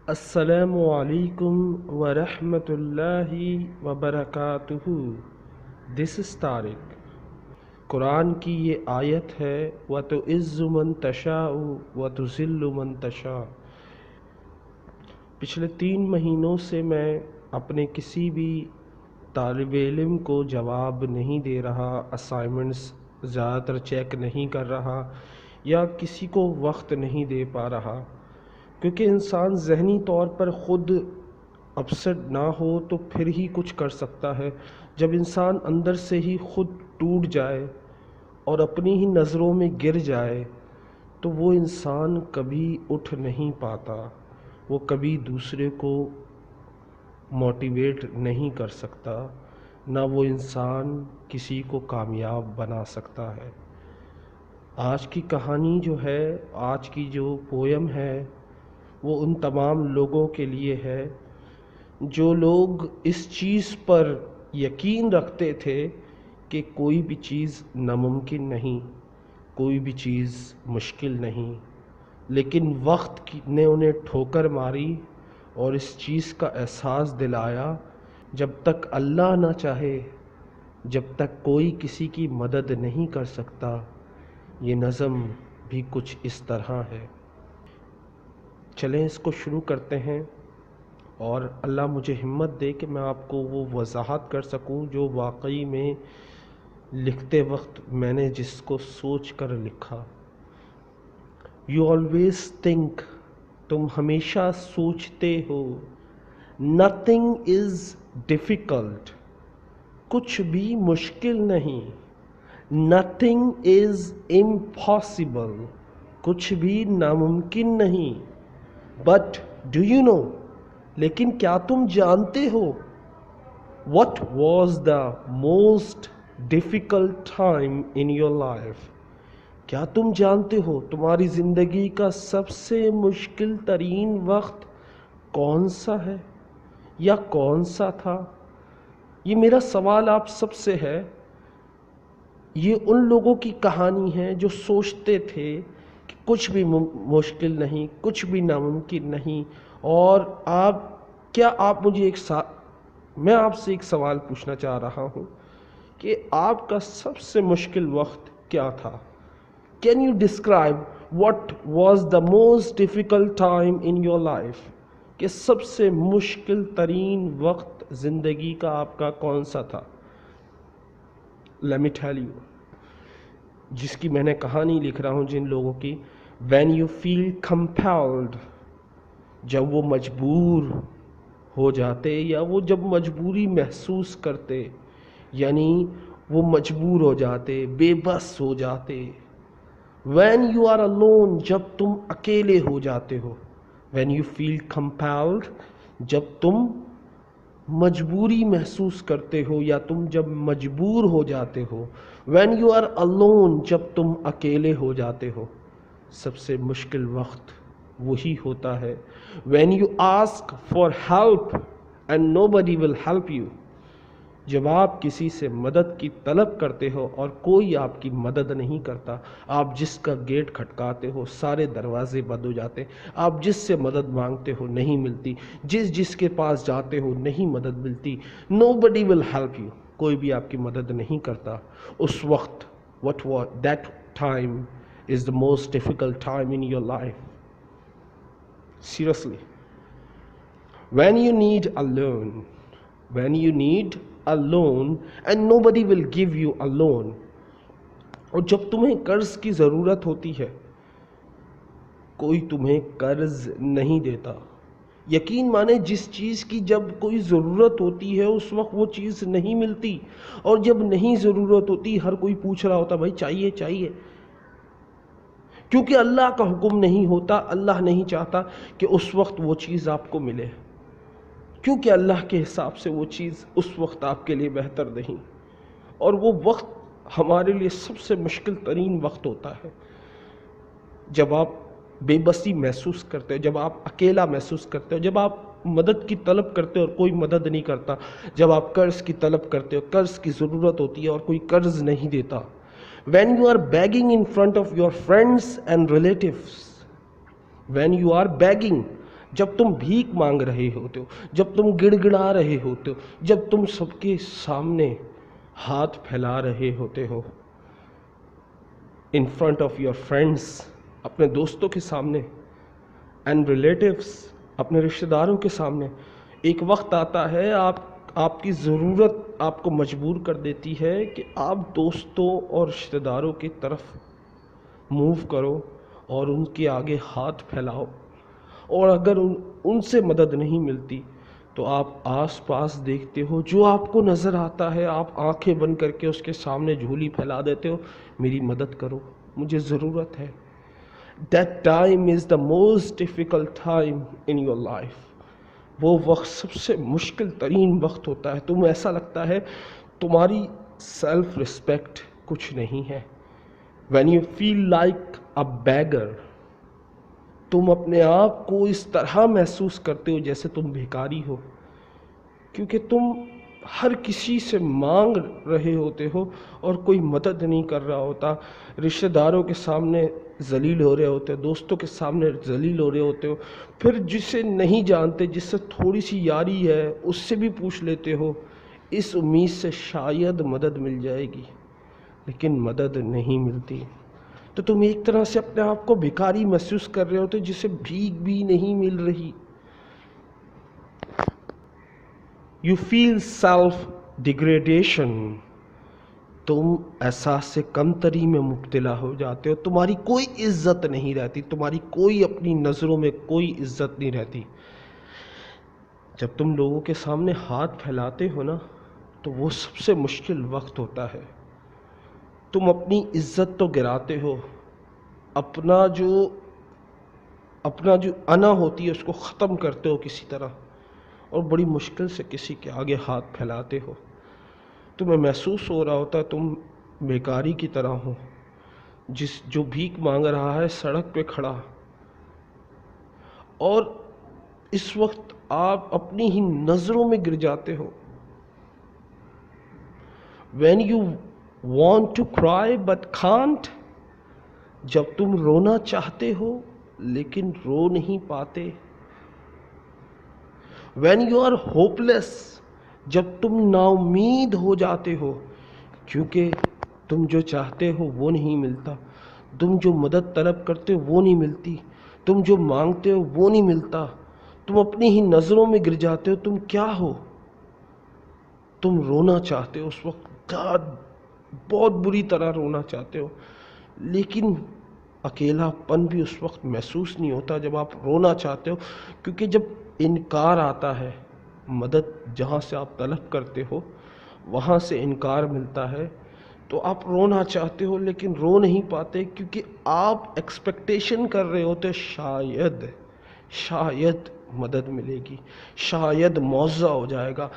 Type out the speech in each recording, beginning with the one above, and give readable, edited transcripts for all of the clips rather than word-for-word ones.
السلام علیکم ورحمۃ اللہ وبرکاتہ۔ دس از طارق۔ قرآن کی یہ آیت ہے وَتُعِزُّ مَن تَشَاءُ وَتُذِلُّ مَن تَشَاءُ۔ پچھلے 3 مہینوں سے میں اپنے کسی بھی طالب علم کو جواب نہیں دے رہا، اسائنمنٹس زیادہ تر چیک نہیں کر رہا یا کسی کو وقت نہیں دے پا رہا، کیونکہ انسان ذہنی طور پر خود اپسٹ نہ ہو تو پھر ہی کچھ کر سکتا ہے۔ جب انسان اندر سے ہی خود ٹوٹ جائے اور اپنی ہی نظروں میں گر جائے تو وہ انسان کبھی اٹھ نہیں پاتا، وہ کبھی دوسرے کو موٹیویٹ نہیں کر سکتا، نہ وہ انسان کسی کو کامیاب بنا سکتا ہے۔ آج کی کہانی جو ہے، آج کی جو پویم ہے، وہ ان تمام لوگوں کے لیے ہے جو لوگ اس چیز پر یقین رکھتے تھے کہ کوئی بھی چیز ناممکن نہیں، کوئی بھی چیز مشکل نہیں، لیکن وقت نے انہیں ٹھوکر ماری اور اس چیز کا احساس دلایا جب تک اللہ نہ چاہے، جب تک کوئی کسی کی مدد نہیں کر سکتا۔ یہ نظم بھی کچھ اس طرح ہے۔ چلیں اس کو شروع کرتے ہیں، اور اللہ مجھے ہمت دے کہ میں آپ کو وہ وضاحت کر سکوں جو واقعی میں لکھتے وقت میں نے جس کو سوچ کر لکھا۔ You always think، تم ہمیشہ سوچتے ہو، nothing is difficult، کچھ بھی مشکل نہیں، nothing is impossible، کچھ بھی ناممکن نہیں، but do you know، لیکن کیا تم جانتے ہو، what was the most difficult time in your life، کیا تم جانتے ہو تمہاری زندگی کا سب سے مشکل ترین وقت کون سا ہے یا کون سا تھا؟ یہ میرا سوال آپ سب سے ہے۔ یہ ان لوگوں کی کہانی ہے جو سوچتے تھے کہ کچھ بھی مشکل نہیں، کچھ بھی ناممکن نہیں، اور کیا آپ مجھے میں آپ سے ایک سوال پوچھنا چاہ رہا ہوں کہ آپ کا سب سے مشکل وقت کیا تھا؟ Can you describe what was the most difficult time in your life؟ کہ سب سے مشکل ترین وقت زندگی کا آپ کا کون سا تھا؟ Let me tell you، جس کی میں نے کہانی لکھ رہا ہوں جن لوگوں کی، when you feel compelled، جب وہ مجبور ہو جاتے یا وہ جب مجبوری محسوس کرتے، یعنی وہ مجبور ہو جاتے، بے بس ہو جاتے۔ when you are alone، جب تم اکیلے ہو جاتے ہو۔ when you feel compelled، جب تم مجبوری محسوس کرتے ہو یا تم جب مجبور ہو جاتے ہو۔ when you are alone، جب تم اکیلے ہو جاتے ہو۔ سب سے مشکل وقت وہی ہوتا ہے when you ask for help and nobody will help you، جب آپ کسی سے مدد کی طلب کرتے ہو اور کوئی آپ کی مدد نہیں کرتا۔ آپ جس کا گیٹ کھٹکاتے ہو سارے دروازے بند ہو جاتے، آپ جس سے مدد مانگتے ہو نہیں ملتی، جس کے پاس جاتے ہو نہیں مدد ملتی۔ nobody will help you، کوئی بھی آپ کی مدد نہیں کرتا۔ اس وقت that time is the most difficult time in your life۔ seriously، when you need a loan and nobody will give you a loan، اور جب تمہیں قرض کی ضرورت ہوتی ہے کوئی تمہیں قرض نہیں دیتا۔ یقین مانے جس چیز کی جب کوئی ضرورت ہوتی ہے اس وقت وہ چیز نہیں ملتی، اور جب نہیں ضرورت ہوتی ہر کوئی پوچھ رہا ہوتا بھائی چاہیے چاہیے، کیونکہ اللہ کا حکم نہیں ہوتا، اللہ نہیں چاہتا کہ اس وقت وہ چیز آپ کو ملے، کیونکہ اللہ کے حساب سے وہ چیز اس وقت آپ کے لیے بہتر نہیں۔ اور وہ وقت ہمارے لیے سب سے مشکل ترین وقت ہوتا ہے جب آپ بے بسی محسوس کرتے ہو، جب آپ اکیلا محسوس کرتے ہو، جب آپ مدد کی طلب کرتے ہو اور کوئی مدد نہیں کرتا، جب آپ قرض کی طلب کرتے ہو، قرض کی ضرورت ہوتی ہے اور کوئی قرض نہیں دیتا۔ when you are begging in front of your friends and relatives، when you are begging، جب تم بھیک مانگ رہے ہوتے ہو، جب تم گڑ گڑا رہے ہوتے ہو، جب تم سب کے سامنے ہاتھ پھیلا رہے ہوتے ہو، in front of your friends، اپنے دوستوں کے سامنے، and relatives، اپنے رشتہ داروں کے سامنے، ایک وقت آتا ہے آپ کی ضرورت آپ کو مجبور کر دیتی ہے کہ آپ دوستوں اور رشتہ داروں کی طرف موو کرو اور ان کے آگے ہاتھ پھیلاؤ، اور اگر ان سے مدد نہیں ملتی تو آپ آس پاس دیکھتے ہو، جو آپ کو نظر آتا ہے آپ آنکھیں بند کر کے اس کے سامنے جھولی پھیلا دیتے ہو، میری مدد کرو، مجھے ضرورت ہے۔ That time is the most difficult time in your life۔ وہ وقت سب سے مشکل ترین وقت ہوتا ہے، تمہیں ایسا لگتا ہے تمہاری سیلف ریسپیکٹ کچھ نہیں ہے۔ When you feel like a beggar، تم اپنے آپ کو اس طرح محسوس کرتے ہو جیسے تم بھیکاری ہو، کیونکہ تم ہر کسی سے مانگ رہے ہوتے ہو اور کوئی مدد نہیں کر رہا ہوتا، رشتہ داروں کے سامنے ذلیل ہو رہے ہوتے ہو، دوستوں کے سامنے ذلیل ہو رہے ہوتے ہو، پھر جسے نہیں جانتے، جس سے تھوڑی سی یاری ہے، اس سے بھی پوچھ لیتے ہو اس امید سے شاید مدد مل جائے گی، لیکن مدد نہیں ملتی، تو تم ایک طرح سے اپنے آپ کو بھیکاری محسوس کر رہے ہوتے جسے بھیک بھی نہیں مل رہی۔ You feel self degradation، تم احساس کمتری میں مبتلا ہو جاتے ہو، تمہاری کوئی عزت نہیں رہتی، تمہاری کوئی اپنی نظروں میں کوئی عزت نہیں رہتی۔ جب تم لوگوں کے سامنے ہاتھ پھیلاتے ہو نا، تو وہ سب سے مشکل وقت ہوتا ہے، تم اپنی عزت تو گراتے ہو، اپنا جو انا ہوتی ہے اس کو ختم کرتے ہو کسی طرح، اور بڑی مشکل سے کسی کے آگے ہاتھ پھیلاتے ہو، تمہیں محسوس ہو رہا ہوتا ہے تم بیکاری کی طرح ہو، جو بھیک مانگ رہا ہے سڑک پہ کھڑا، اور اس وقت آپ اپنی ہی نظروں میں گر جاتے ہو۔ When you want to cry but can't، جب تم رونا چاہتے ہو لیکن رو نہیں پاتے۔ When you are hopeless، جب تم نا امید ہو جاتے ہو، کیونکہ تم جو چاہتے ہو وہ نہیں ملتا، تم جو مدد طلب کرتے ہو وہ نہیں ملتی، تم جو مانگتے ہو وہ نہیں ملتا، تم اپنی ہی نظروں میں گر جاتے ہو، تم کیا ہو؟ تم رونا چاہتے ہو، اس وقت بہت بری طرح رونا چاہتے ہو، لیکن اکیلا پن بھی اس وقت محسوس نہیں ہوتا جب آپ رونا چاہتے ہو، کیونکہ جب انکار آتا ہے، مدد جہاں سے آپ طلب کرتے ہو وہاں سے انکار ملتا ہے، تو آپ رونا چاہتے ہو لیکن رو نہیں پاتے، کیونکہ آپ ایکسپیکٹیشن کر رہے ہوتے شاید مدد ملے گی، شاید معاوضہ ہو جائے گا۔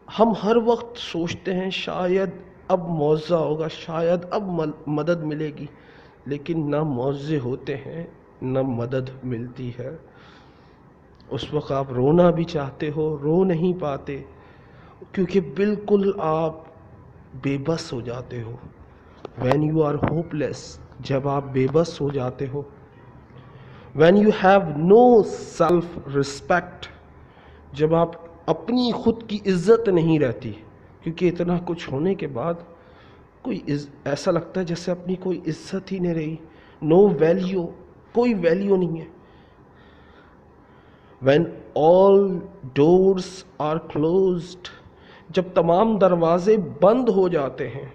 ہم ہر وقت سوچتے ہیں شاید اب معاوضہ ہوگا، شاید اب مدد ملے گی، لیکن نہ معاوضے ہوتے ہیں نہ مدد ملتی ہے۔ اس وقت آپ رونا بھی چاہتے ہو، رو نہیں پاتے، کیونکہ بالکل آپ بے بس ہو جاتے ہو۔ When you are hopeless، جب آپ بے بس ہو جاتے ہو۔ When you have no self respect، جب آپ اپنی خود کی عزت نہیں رہتی، کیونکہ اتنا کچھ ہونے کے بعد ایسا لگتا ہے جیسے اپنی کوئی عزت ہی نہیں رہی، نو ویلیو، کوئی ویلیو نہیں ہے۔ When all doors are closed، جب تمام دروازے بند ہو جاتے ہیں۔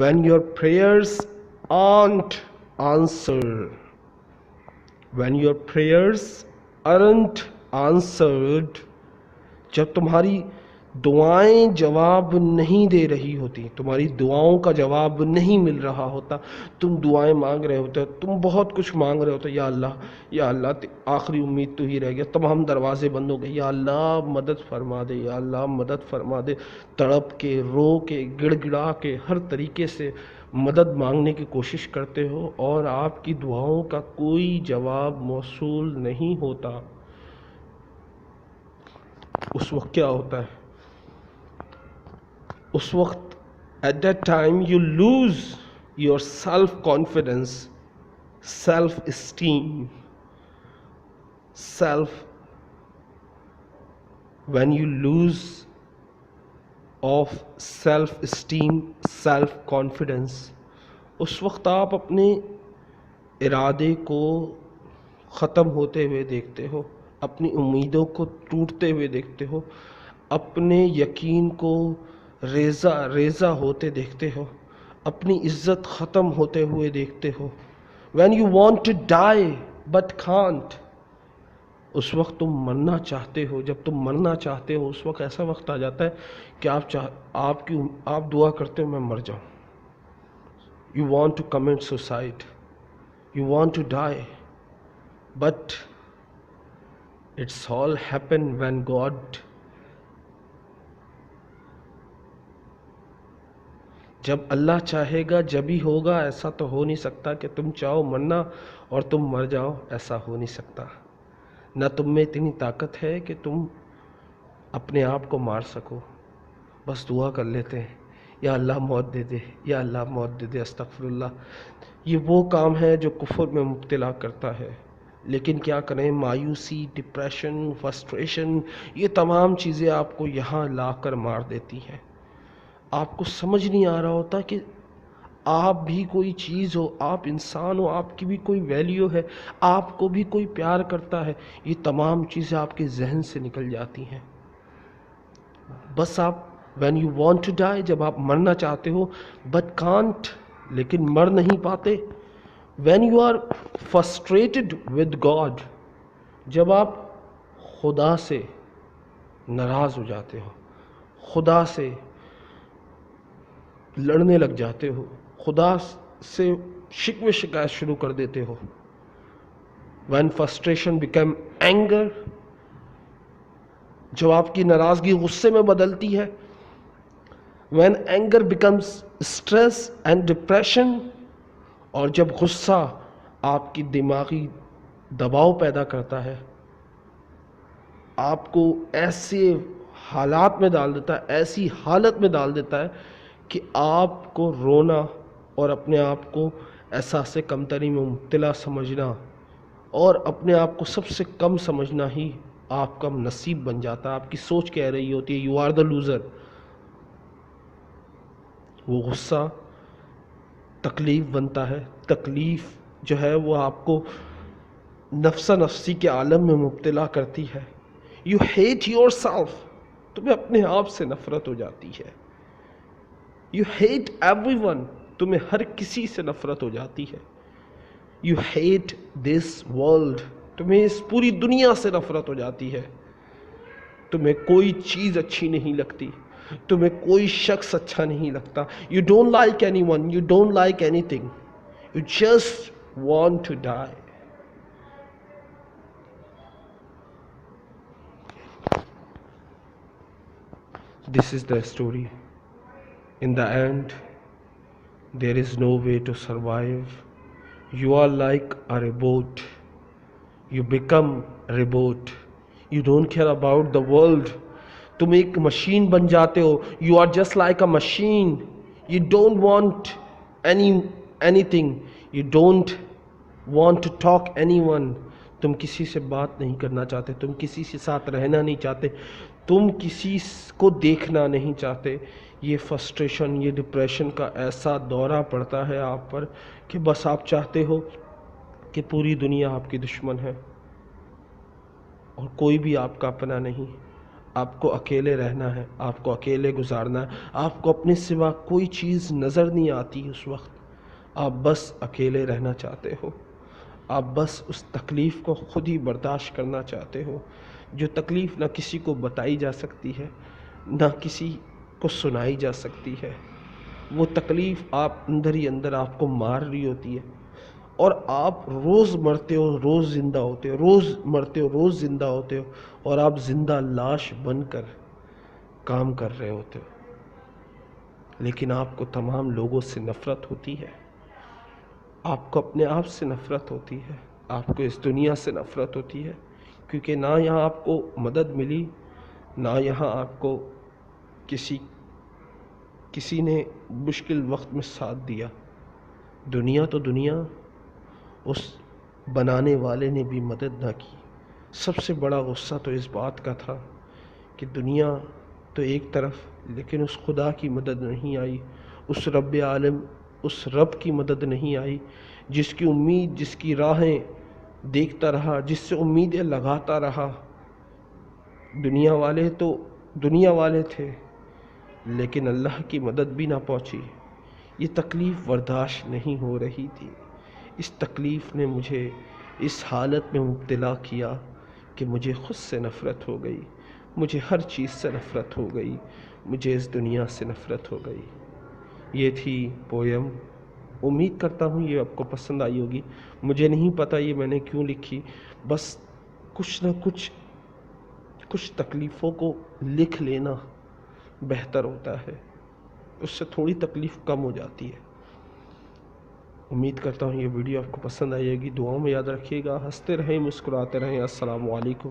When your prayers aren't answered، when your prayers aren't answered، جب تمہاری دعائیں جواب نہیں دے رہی ہوتی، تمہاری دعاؤں کا جواب نہیں مل رہا ہوتا، تم دعائیں مانگ رہے ہوتے، تم بہت کچھ مانگ رہے ہوتے، یا اللہ آخری امید تو ہی رہ گیا، تمام دروازے بند ہو گئے، یا اللہ مدد فرما دے، یا اللہ مدد فرما دے، تڑپ کے، رو کے، گڑ گڑا کے، ہر طریقے سے مدد مانگنے کی کوشش کرتے ہو، اور آپ کی دعاؤں کا کوئی جواب موصول نہیں ہوتا۔ اس وقت کیا ہوتا ہے؟ اس وقت at that time you lose your self confidence، self esteem, when you lose of self esteem, self confidence, اس وقت آپ اپنے ارادے کو ختم ہوتے ہوئے دیکھتے ہو، اپنی امیدوں کو ٹوٹتے ہوئے دیکھتے ہو، اپنے یقین کو ریزہ ریزہ ہوتے دیکھتے ہو، اپنی عزت ختم ہوتے ہوئے دیکھتے ہو. when you want to die but can't، اس وقت تم مرنا چاہتے ہو. جب تم مرنا چاہتے ہو اس وقت ایسا وقت آ جاتا ہے کہ آپ دعا کرتے ہو میں مر جاؤں. You want to commit suicide, you want to die, but it's all happened when God. جب اللہ چاہے گا جب ہی ہوگا. ایسا تو ہو نہیں سکتا کہ تم چاہو مرنا اور تم مر جاؤ، ایسا ہو نہیں سکتا. نہ تم میں اتنی طاقت ہے کہ تم اپنے آپ کو مار سکو. بس دعا کر لیتے ہیں یا اللہ موت دے دے، یا اللہ موت دے دے، استغفر اللہ. یہ وہ کام ہے جو کفر میں مبتلا کرتا ہے. لیکن کیا کریں، مایوسی، ڈپریشن، فرسٹریشن، یہ تمام چیزیں آپ کو یہاں لا کر مار دیتی ہیں. آپ کو سمجھ نہیں آ رہا ہوتا کہ آپ بھی کوئی چیز ہو، آپ انسان ہو، آپ کی بھی کوئی ویلیو ہے، آپ کو بھی کوئی پیار کرتا ہے. یہ تمام چیزیں آپ کے ذہن سے نکل جاتی ہیں. بس آپ when you want to die، جب آپ مرنا چاہتے ہو but can't، لیکن مر نہیں پاتے. when you are frustrated with God، جب آپ خدا سے ناراض ہو جاتے ہو، خدا سے لڑنے لگ جاتے ہو، خدا سے شکوے شکایت شروع کر دیتے ہو. when frustration become anger، جب آپ کی ناراضگی غصے میں بدلتی ہے. when anger becomes stress and depression، اور جب غصہ آپ کی دماغی دباؤ پیدا کرتا ہے، آپ کو ایسے حالات میں ڈال دیتا ہے، ایسی حالت میں ڈال دیتا ہے کہ آپ کو رونا اور اپنے آپ کو احساس کمتری میں مبتلا سمجھنا اور اپنے آپ کو سب سے کم سمجھنا ہی آپ کا نصیب بن جاتا ہے. آپ کی سوچ کہہ رہی ہوتی ہے یو آر دا لوزر. وہ غصہ تکلیف بنتا ہے. تکلیف جو ہے وہ آپ کو نفسا نفسی کے عالم میں مبتلا کرتی ہے. یو ہیٹ یور سیلف، تمہیں اپنے آپ سے نفرت ہو جاتی ہے. یو ہیٹ ایوری ون، تمہیں ہر کسی سے نفرت ہو جاتی ہے. یو ہیٹ دس ورلڈ، تمہیں اس پوری دنیا سے نفرت ہو جاتی ہے. تمہیں کوئی چیز اچھی نہیں لگتی، تمہیں کوئی شخص اچھا نہیں لگتا. You don't like anyone, you don't like anything, you just want to die. This is the story. In the end, there is no way to survive. You are like a robot. You become a robot. You don't care about the world. تم ایک machine بن جاتے ہو. You are just like a machine. You don't want anything. You don't want to talk anyone. تم کسی سے بات نہیں کرنا چاہتے، تم کسی کے ساتھ رہنا نہیں چاہتے، تم کسی کو دیکھنا نہیں چاہتے. یہ فرسٹریشن، یہ ڈپریشن کا ایسا دورہ پڑتا ہے آپ پر کہ بس آپ چاہتے ہو کہ پوری دنیا آپ کی دشمن ہے اور کوئی بھی آپ کا اپنا نہیں. آپ کو اکیلے رہنا ہے، آپ کو اکیلے گزارنا ہے. آپ کو اپنے سوا کوئی چیز نظر نہیں آتی. اس وقت آپ بس اکیلے رہنا چاہتے ہو. آپ بس اس تکلیف کو خود ہی برداشت کرنا چاہتے ہو، جو تکلیف نہ کسی کو بتائی جا سکتی ہے، نہ کسی کو سنائی جا سکتی ہے. وہ تکلیف آپ اندر ہی اندر آپ کو مار رہی ہوتی ہے، اور آپ روز مرتے ہو روز زندہ ہوتے ہو، روز مرتے ہو روز زندہ ہوتے ہو، اور آپ زندہ لاش بن کر کام کر رہے ہوتے ہو. لیکن آپ کو تمام لوگوں سے نفرت ہوتی ہے، آپ کو اپنے آپ سے نفرت ہوتی ہے، آپ کو اس دنیا سے نفرت ہوتی ہے، کیونکہ نہ یہاں آپ کو مدد ملی، نہ یہاں آپ کو کسی نے مشکل وقت میں ساتھ دیا. دنیا تو دنیا، اس بنانے والے نے بھی مدد نہ کی۔ سب سے بڑا غصہ تو اس بات کا تھا کہ دنیا تو ایک طرف، لیکن اس خدا کی مدد نہیں آئی، اس رب عالم، اس رب کی مدد نہیں آئی جس کی امید، جس کی راہیں دیکھتا رہا، جس سے امیدیں لگاتا رہا۔ دنیا والے تو دنیا والے تھے، لیکن اللہ کی مدد بھی نہ پہنچی۔ یہ تکلیف برداشت نہیں ہو رہی تھی۔ اس تکلیف نے مجھے اس حالت میں مبتلا کیا کہ مجھے خود سے نفرت ہو گئی، مجھے ہر چیز سے نفرت ہو گئی، مجھے اس دنیا سے نفرت ہو گئی۔ یہ تھی پویم۔ امید کرتا ہوں یہ آپ کو پسند آئی ہوگی۔ مجھے نہیں پتہ یہ میں نے کیوں لکھی، بس کچھ نہ کچھ تکلیفوں کو لکھ لینا بہتر ہوتا ہے، اس سے تھوڑی تکلیف کم ہو جاتی ہے۔ امید کرتا ہوں یہ ویڈیو آپ کو پسند آئے گی۔ دعاؤں میں یاد رکھیے گا۔ ہنستے رہیں، مسکراتے رہیں۔ السلام علیکم۔